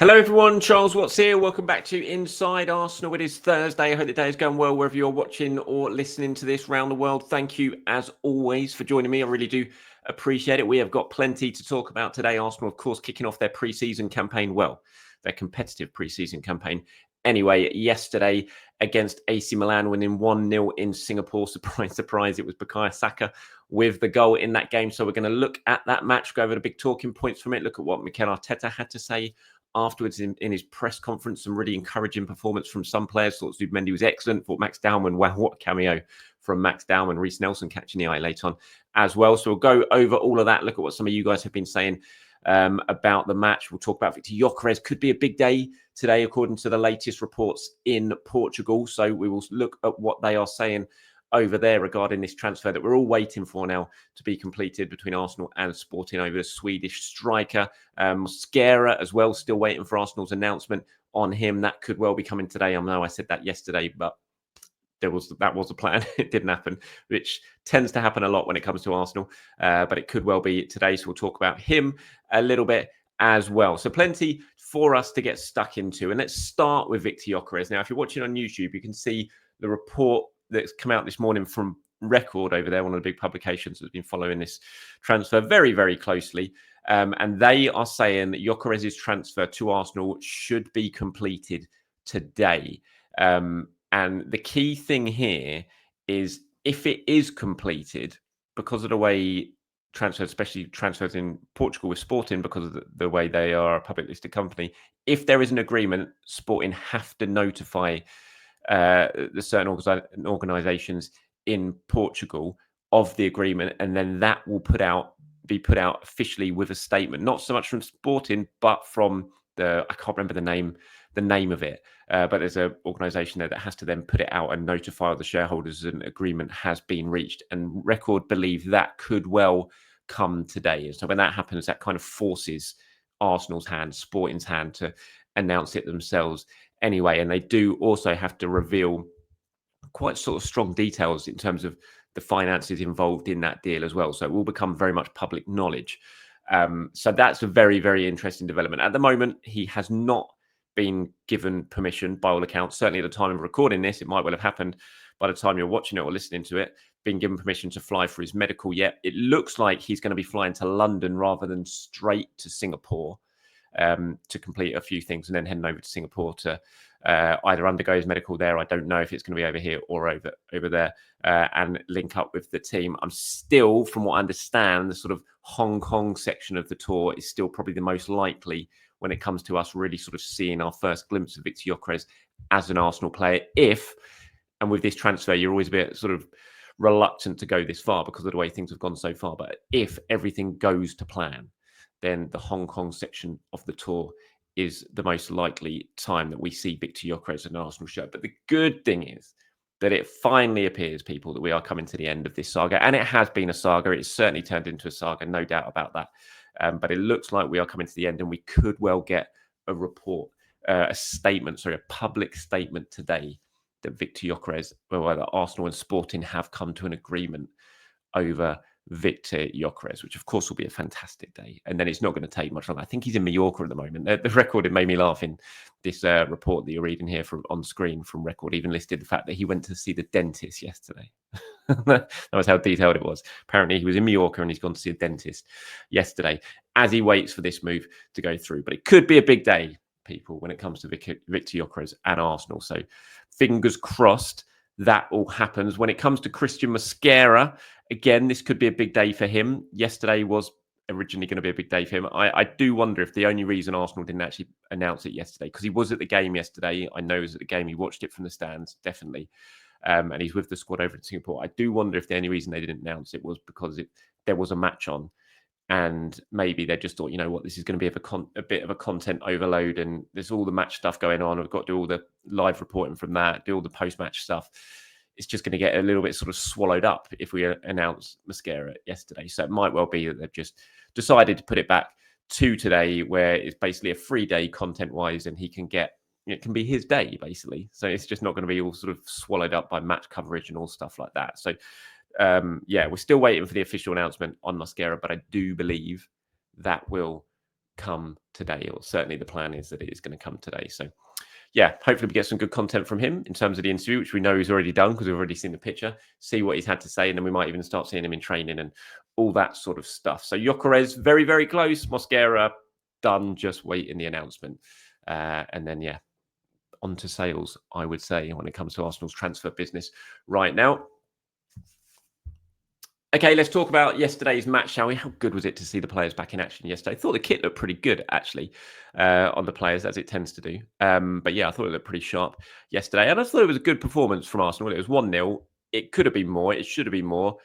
Hello everyone, Charles Watts here. Welcome back to Inside Arsenal. It is Thursday. I hope the day is going well wherever you're watching or listening to this around the world. Thank you as always for joining me. I really do appreciate it. We have got plenty to talk about today. Arsenal, of course, kicking off their pre-season campaign. Well, their competitive pre-season campaign. Anyway, yesterday against AC Milan, winning 1-0 in Singapore. Surprise, surprise, it was Bukayo Saka with the goal in that game. So we're going to look at that match, go over the big talking points from it, look at what Mikel Arteta had to say afterwards in his press conference. Some really encouraging performance from some players. Thought Zubimendi was excellent. Thought Max Dowman, wow, what a cameo from Max Dowman. Reece Nelson catching the eye late on as well. So we'll go over all of that, look at what some of you guys have been saying about the match. We'll talk about Viktor Gyokeres. Could be a big day today, according to the latest reports in Portugal. So we will look at what they are saying over there regarding this transfer that we're all waiting for now to be completed between Arsenal and Sporting over the Swedish striker. Mosquera as well, still waiting for Arsenal's announcement on him. That could well be coming today. I know I said that yesterday, but that was the plan. It didn't happen, which tends to happen a lot when it comes to Arsenal, but it could well be today. So we'll talk about him a little bit as well. So plenty for us to get stuck into. And let's start with Viktor Gyokeres. Now, if you're watching on YouTube, you can see the report that's come out this morning from Record over there, one of the big publications that's been following this transfer very, very closely. And they are saying that Gyokeres' transfer to Arsenal should be completed today. And the key thing here is if it is completed, because of the way transfers, especially transfers in Portugal with Sporting, because of the way they are a public listed company, if there is an agreement, Sporting have to notify the certain organisations in Portugal of the agreement, and then that will be put out officially with a statement, not so much from Sporting, but from I can't remember the name of it, but there's an organisation there that has to then put it out and notify the shareholders an agreement has been reached. And Record believe that could well come today. So when that happens, that kind of forces Arsenal's hand, Sporting's hand, to announce it themselves anyway. And they do also have to reveal quite sort of strong details in terms of the finances involved in that deal as well. So it will become very much public knowledge. So that's a very, very interesting development. At the moment, he has not been given permission by all accounts. Certainly at the time of recording this, it might well have happened by the time you're watching it or listening to it, been given permission to fly for his medical yet. It looks like he's going to be flying to London rather than straight to Singapore to complete a few things and then heading over to Singapore to either undergo his medical there. I don't know if it's going to be over here or over there, and link up with the team. I'm still, from what I understand, the sort of Hong Kong section of the tour is still probably the most likely when it comes to us really sort of seeing our first glimpse of Viktor Gyokeres as an Arsenal player. And with this transfer, you're always a bit sort of reluctant to go this far because of the way things have gone so far. But if everything goes to plan, then the Hong Kong section of the tour is the most likely time that we see Viktor Gyokeres in an Arsenal shirt. But the good thing is that it finally appears, people, that we are coming to the end of this saga. And it has been a saga. It's certainly turned into a saga, no doubt about that. But it looks like we are coming to the end, and we could well get a report, a public statement today that Viktor Gyokeres, well, that Arsenal and Sporting have come to an agreement over Viktor Gyokeres, which of course will be a fantastic day. And then it's not going to take much longer. I think he's in Mallorca at the moment. The Record, it made me laugh in this report that you're reading here from on screen from Record, even listed the fact that he went to see the dentist yesterday. That was how detailed it was. Apparently he was in Mallorca and he's gone to see a dentist yesterday as he waits for this move to go through. But it could be a big day, people, when it comes to Viktor Gyokeres and Arsenal. So fingers crossed that all happens. When it comes to Christian Mosquera, again, this could be a big day for him. Yesterday was originally going to be a big day for him. I do wonder if the only reason Arsenal didn't actually announce it yesterday, because he was at the game yesterday. I know he was at the game. He watched it from the stands, definitely. And he's with the squad over in Singapore. I do wonder if the only reason they didn't announce it was because there was a match on. And maybe they just thought, you know what, this is going to be a bit of a content overload, and there's all the match stuff going on. We've got to do all the live reporting from that, do all the post-match stuff. It's just going to get a little bit sort of swallowed up if we announce Mosquera yesterday. So it might well be that they've just decided to put it back to today, where it's basically a free day content-wise, and it can be his day, basically. So it's just not going to be all sort of swallowed up by match coverage and all stuff like that. So we're still waiting for the official announcement on Mosquera, but I do believe that will come today, or certainly the plan is that it is going to come today. So yeah, hopefully we get some good content from him in terms of the interview, which we know he's already done because we've already seen the picture, see what he's had to say, and then we might even start seeing him in training and all that sort of stuff. So Gyokeres, very, very close. Mosquera, done, just waiting the announcement. And then, yeah, on to sales, I would say, when it comes to Arsenal's transfer business right now. Okay, let's talk about yesterday's match, shall we? How good was it to see the players back in action yesterday? I thought the kit looked pretty good, actually, on the players, as it tends to do. But yeah, I thought it looked pretty sharp yesterday. And I thought it was a good performance from Arsenal. It was 1-0. It could have been more. It should have been more.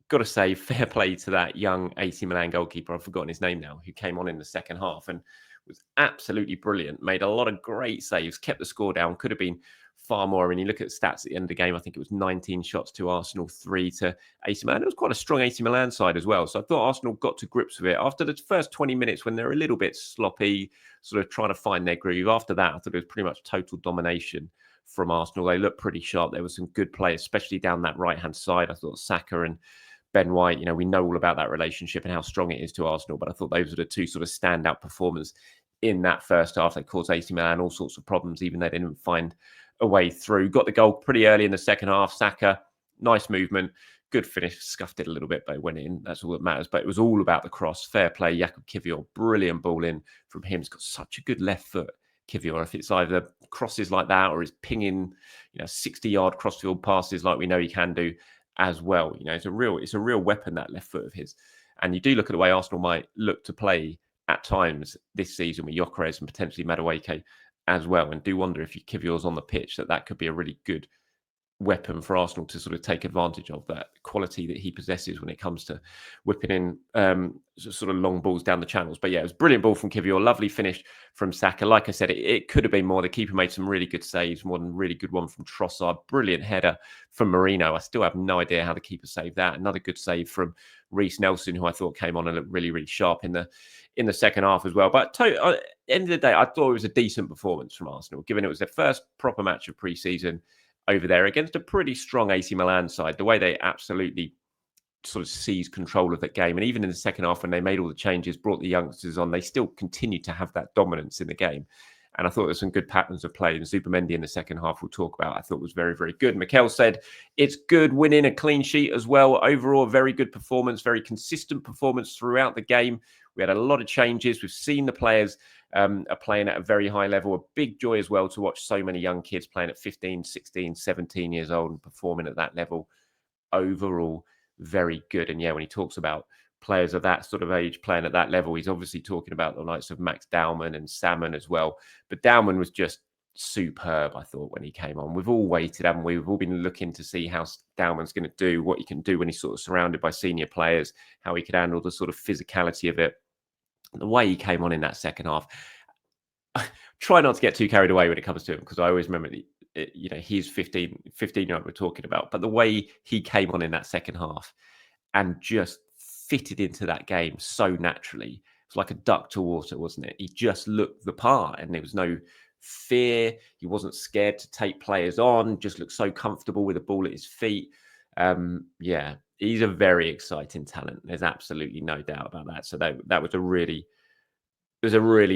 Got to say, fair play to that young AC Milan goalkeeper. I've forgotten his name now, who came on in the second half and was absolutely brilliant. Made a lot of great saves, kept the score down. Could have been far more. And you look at stats at the end of the game, I think it was 19 shots to Arsenal, 3 to AC Milan. It was quite a strong AC Milan side as well. So I thought Arsenal got to grips with it. After the first 20 minutes, when they're a little bit sloppy, sort of trying to find their groove. After that, I thought it was pretty much total domination from Arsenal. They looked pretty sharp. There was some good play, especially down that right-hand side. I thought Saka and Ben White, we know all about that relationship and how strong it is to Arsenal. But I thought those were the two sort of standout performers in that first half. They caused AC Milan all sorts of problems, even though they didn't find a way through. Got the goal pretty early in the second half. Saka, nice movement, good finish. Scuffed it a little bit, but it went in. That's all that matters. But it was all about the cross. Fair play. Jakub Kiwior, brilliant ball in from him. He's got such a good left foot, Kiwior. If it's either crosses like that or is pinging, 60-yard crossfield passes like we know he can do as well. It's a real weapon, that left foot of his. And you do look at the way Arsenal might look to play at times this season with Gyokeres and potentially Madueke as well, and do wonder if Kiwior's on the pitch, that could be a really good weapon for Arsenal to sort of take advantage of, that quality that he possesses when it comes to whipping in sort of long balls down the channels. But yeah, it was a brilliant ball from Kiwior, lovely finish from Saka. Like I said, it could have been more. The keeper made some really good saves, one really good one from Trossard, brilliant header from Marino. I still have no idea how the keeper saved that. Another good save from Reece Nelson, who I thought came on and looked really, really sharp in the second half as well. But at the end of the day, I thought it was a decent performance from Arsenal, given it was their first proper match of pre-season over there against a pretty strong AC Milan side. The way they absolutely sort of seized control of that game. And even in the second half, when they made all the changes, brought the youngsters on, they still continued to have that dominance in the game. And I thought there were some good patterns of play. And Zubimendi in the second half, we'll talk about, I thought was very, very good. Mikel said it's good winning a clean sheet as well. Overall, very good performance, very consistent performance throughout the game. We had a lot of changes. We've seen the players are playing at a very high level. A big joy as well to watch so many young kids playing at 15, 16, 17 years old and performing at that level. Overall, very good. And yeah, when he talks about players of that sort of age playing at that level, he's obviously talking about the likes of Max Dowman and Salmon as well. But Dowman was just superb, I thought, when he came on. We've all waited, haven't we? We've all been looking to see how Dowman's going to do, what he can do when he's sort of surrounded by senior players, how he could handle the sort of physicality of it. The way he came on in that second half, try not to get too carried away when it comes to him, because I always remember, he's 15-year-old we're talking about, but the way he came on in that second half and just fitted into that game so naturally. It was like a duck to water, wasn't it? He just looked the part and there was no fear. He wasn't scared to take players on, just looked so comfortable with the ball at his feet. Yeah, he's a very exciting talent. There's absolutely no doubt about that. So that was a really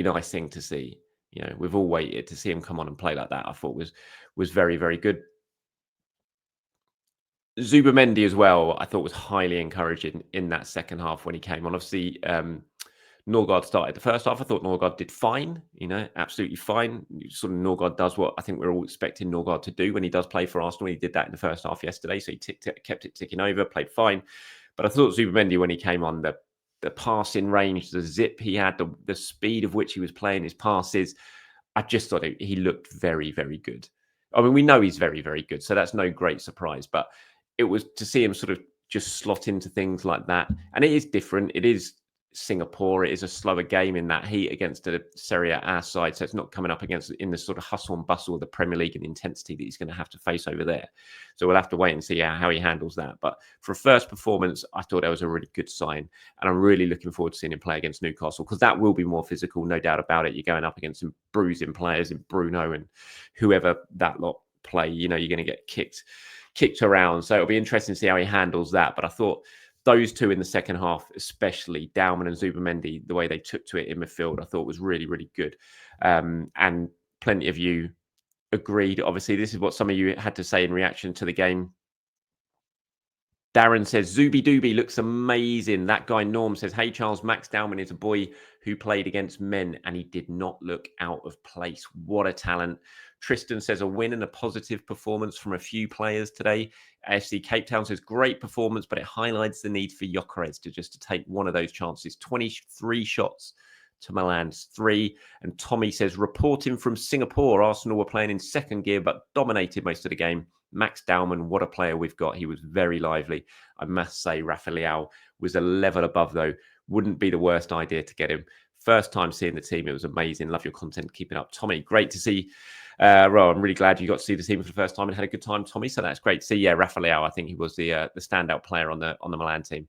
nice thing to see. We've all waited to see him come on and play like that. I thought was very, very good. Zubimendi as well, I thought was highly encouraging in that second half when he came on. Obviously, Norgard started the first half. I thought Norgard did fine, absolutely fine. Sort of Norgard does what I think we're all expecting Norgard to do when he does play for Arsenal. He did that in the first half yesterday, so he kept it ticking over, played fine. But I thought Zubimendi, when he came on, the passing range, the zip he had, the speed of which he was playing his passes, I just thought he looked very, very good. I mean, we know he's very, very good, so that's no great surprise. But it was to see him sort of just slot into things like that. And it is different. It is Singapore. It is a slower game in that heat against a Serie A side. So it's not coming up against in the sort of hustle and bustle of the Premier League and the intensity that he's going to have to face over there. So we'll have to wait and see how he handles that. But for a first performance, I thought that was a really good sign. And I'm really looking forward to seeing him play against Newcastle, because that will be more physical, no doubt about it. You're going up against some bruising players in Bruno and whoever that lot play. You're going to get kicked around. So it'll be interesting to see how he handles that. But I thought those two in the second half, especially Dowman and Zubimendi, the way they took to it in midfield, I thought was really, really good. And plenty of you agreed. Obviously, this is what some of you had to say in reaction to the game. Darren says, Zuby Dooby looks amazing. That guy Norm says, hey, Charles, Max Dowman is a boy who played against men and he did not look out of place. What a talent. Tristan says, a win and a positive performance from a few players today. AFC Cape Town says, great performance, but it highlights the need for Gyokeres to take one of those chances. 23 shots to Milan's 3. And Tommy says, reporting from Singapore, Arsenal were playing in second gear, but dominated most of the game. Max Dowman, what a player we've got. He was very lively. I must say, Rafael was a level above, though. Wouldn't be the worst idea to get him. First time seeing the team. It was amazing. Love your content. Keep it up. Tommy, great to see. Well, I'm really glad you got to see the team for the first time and had a good time, Tommy. So that's great to see. Yeah, Rafael, I think he was the standout player on the Milan team.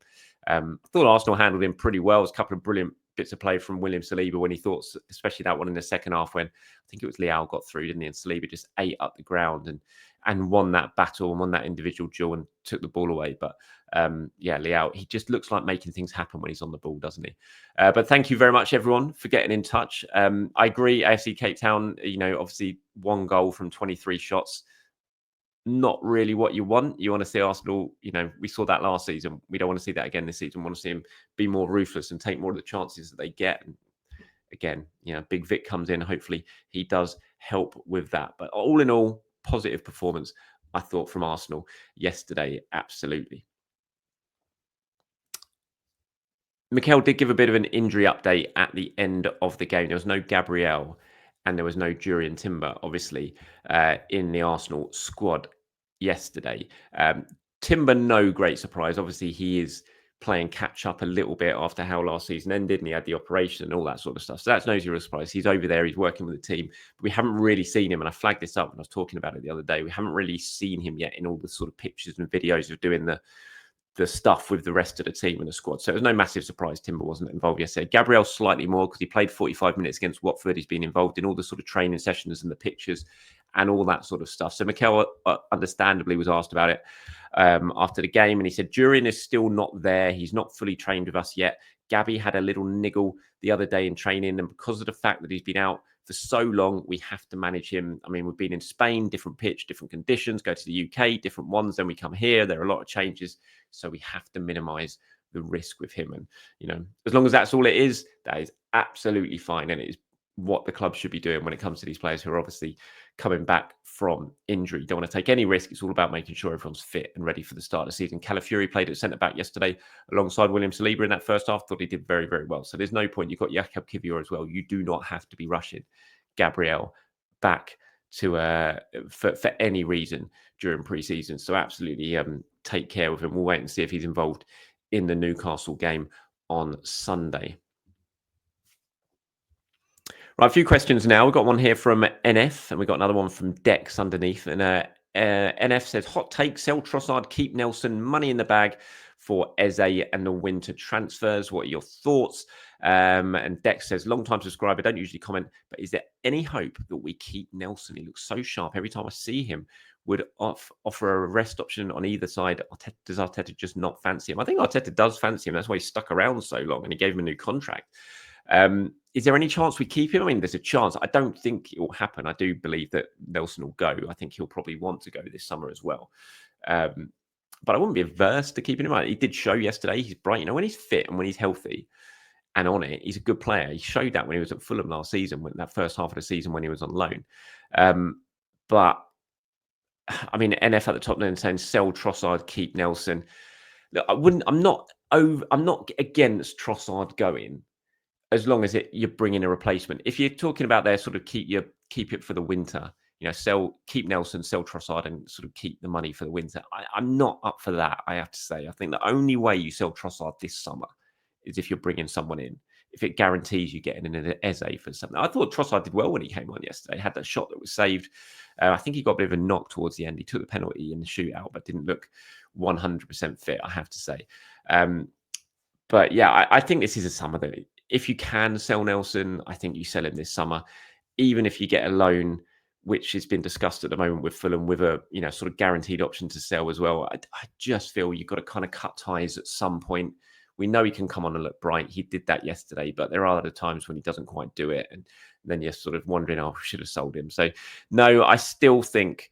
I thought Arsenal handled him pretty well. It was a couple of brilliant bits of play from William Saliba when he thought, especially that one in the second half when I think it was Leao got through, didn't he? And Saliba just ate up the ground and won that battle and won that individual duel and took the ball away. But yeah, Leao, he just looks like making things happen when he's on the ball, doesn't he? But thank you very much, everyone, for getting in touch. I agree, AFC Cape Town, obviously 1 goal from 23 shots. Not really what you want. You want to see Arsenal, we saw that last season. We don't want to see that again this season. We want to see him be more ruthless and take more of the chances that they get. And again, Big Vic comes in. Hopefully he does help with that. But all in all, positive performance, I thought, from Arsenal yesterday. Absolutely. Mikel did give a bit of an injury update at the end of the game. There was no Gabriel and there was no Jurriën Timber, obviously, in the Arsenal squad yesterday. Timber, no great surprise. Obviously, he is playing catch up a little bit after how last season ended and he had the operation and all that sort of stuff. So that's no zero surprise. He's over there. He's working with the team. But we haven't really seen him. And I flagged this up when I was talking about it the other day. We haven't really seen him yet in all the sort of pictures and videos of doing the stuff with the rest of the team and the squad. So it was no massive surprise Timber wasn't involved yesterday. Gabriel slightly more because he played 45 minutes against Watford. He's been involved in all the sort of training sessions and the pictures and all that sort of stuff. So Mikel understandably was asked about it after the game. And he said, Jurriën is still not there. He's not fully trained with us yet. Gabby had a little niggle the other day in training. And because of the fact that he's been out for so long, we have to manage him. I mean, we've been in Spain, different pitch, different conditions, go to the UK, different ones. Then we come here. There are a lot of changes. So we have to minimize the risk with him. And, as long as that's all it is, that is absolutely fine. And it is what the club should be doing when it comes to these players who are obviously coming back from injury. You don't want to take any risk. It's all about making sure everyone's fit and ready for the start of the season. Calafiori played at centre-back yesterday alongside William Saliba in that first half. Thought he did very, very well. So there's no point. You've got Jakob Kivior as well. You do not have to be rushing Gabriel back to for any reason during pre-season. So absolutely take care of him. We'll wait and see if he's involved in the Newcastle game on Sunday. Right, a few questions now. We've got one here from NF and we've got another one from Dex underneath. And NF says, hot take, sell Trossard, keep Nelson, money in the bag for Eze and the winter transfers. What are your thoughts? And Dex says, long time subscriber, don't usually comment, but is there any hope that we keep Nelson? He looks so sharp. Every time I see him, would offer a rest option on either side. Does Arteta just not fancy him? I think Arteta does fancy him. That's why he stuck around so long and he gave him a new contract. Is there any chance we keep him? I mean, there's a chance. I don't think it will happen. I do believe that Nelson will go. I think he'll probably want to go this summer as well. But I wouldn't be averse to keeping him. He did show yesterday. He's bright. When he's fit and when he's healthy and on it, he's a good player. He showed that when he was at Fulham last season, when that first half of the season when he was on loan. But I mean, NF at the top then saying sell Trossard, keep Nelson. Look, I'm not against Trossard going, as long as you're bringing a replacement. If you're talking about there, sort of keep it for the winter, keep Nelson, sell Trossard, and sort of keep the money for the winter. I'm not up for that. I have to say, I think the only way you sell Trossard this summer is if you're bringing someone in. If it guarantees you getting an Eze for something. I thought Trossard did well when he came on yesterday. He had that shot that was saved. I think he got a bit of a knock towards the end. He took the penalty in the shootout, but didn't look 100% fit, I have to say. But yeah, I think this is a summer that if you can sell Nelson, I think you sell him this summer. Even if you get a loan which has been discussed at the moment with Fulham, with a sort of guaranteed option to sell as well. I just feel you've got to kind of cut ties at some point. We know he can come on and look bright. He did that yesterday, but there are other times when he doesn't quite do it, and then you're sort of wondering, oh, we should have sold him. So no, I still think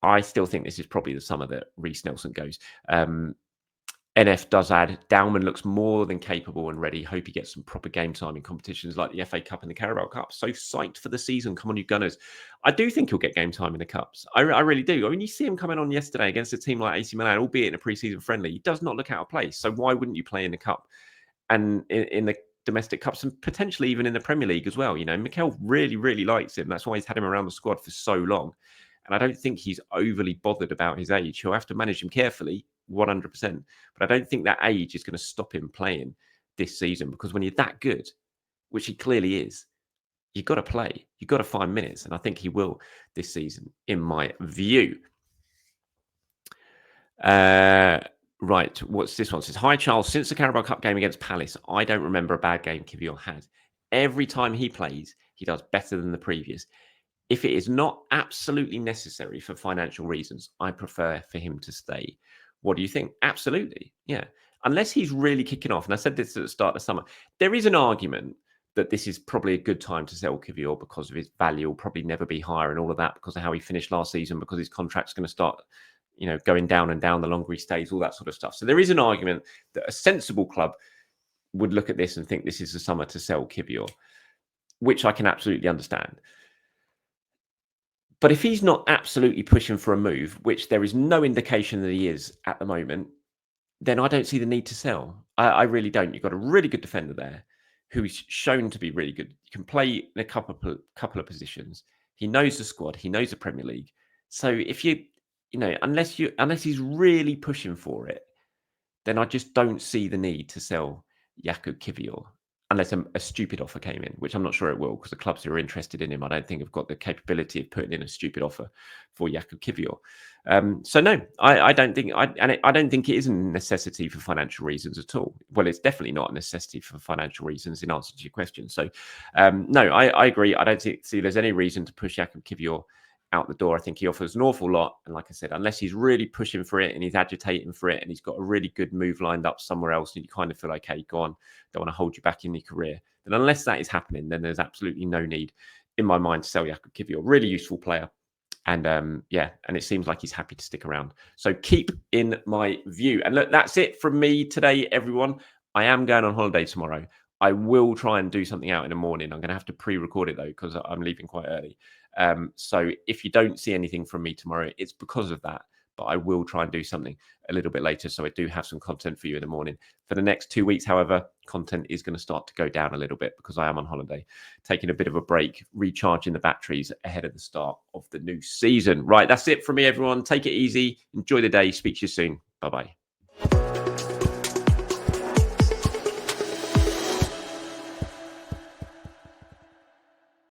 this is probably the summer that Reece Nelson goes. NF does add, Dowman looks more than capable and ready. Hope he gets some proper game time in competitions like the FA Cup and the Carabao Cup. So psyched for the season. Come on, you Gunners. I do think he'll get game time in the Cups. I really do. I mean, you see him coming on yesterday against a team like AC Milan, albeit in a pre-season friendly. He does not look out of place. So why wouldn't you play in the Cup and in the domestic cups and potentially even in the Premier League as well? Mikel really, really likes him. That's why he's had him around the squad for so long. And I don't think he's overly bothered about his age. He'll have to manage him carefully, 100%. But I don't think that age is going to stop him playing this season, because when you're that good, which he clearly is, you've got to play. You've got to find minutes. And I think he will this season, in my view. Right, what's this one? It says, hi, Charles. Since the Carabao Cup game against Palace, I don't remember a bad game Kiwior had. Every time he plays, he does better than the previous. If it is not absolutely necessary for financial reasons, I prefer for him to stay. What do you think? Absolutely. Yeah. Unless he's really kicking off. And I said this at the start of the summer. There is an argument that this is probably a good time to sell Kiwior because of his value. Will probably never be higher and all of that because of how he finished last season, because his contract's going to start, going down and down the longer he stays, all that sort of stuff. So there is an argument that a sensible club would look at this and think this is the summer to sell Kiwior, which I can absolutely understand. But if he's not absolutely pushing for a move, which there is no indication that he is at the moment, then I don't see the need to sell. I really don't. You've got a really good defender there who's shown to be really good. You can play in a couple of positions. He knows the squad. He knows the Premier League. So if unless he's really pushing for it, then I just don't see the need to sell Jakub Kiwior. Unless a stupid offer came in, which I'm not sure it will, because the clubs who are interested in him, I don't think have got the capability of putting in a stupid offer for Jakub Kiwior. So no, I don't think I don't think it is a necessity for financial reasons at all. Well, it's definitely not a necessity for financial reasons, in answer to your question. So no, I agree. I don't see there's any reason to push Jakub Kiwior out the door. I think he offers an awful lot. And like I said, unless he's really pushing for it and he's agitating for it and he's got a really good move lined up somewhere else and you kind of feel like, hey, go on, don't want to hold you back in your career. Then unless that is happening, then there's absolutely no need in my mind to sell Jakub Kiwior. Really useful player. And and it seems like he's happy to stick around. So keep in my view. And look, that's it from me today, everyone. I am going on holiday tomorrow. I will try and do something out in the morning. I'm going to have to pre-record it though, because I'm leaving quite early. So if you don't see anything from me tomorrow, it's because of that. But I will try and do something a little bit later. So I do have some content for you in the morning. For the next 2 weeks, however, content is going to start to go down a little bit because I am on holiday, taking a bit of a break, recharging the batteries ahead of the start of the new season. Right, that's it from me, everyone. Take it easy. Enjoy the day. Speak to you soon. Bye-bye.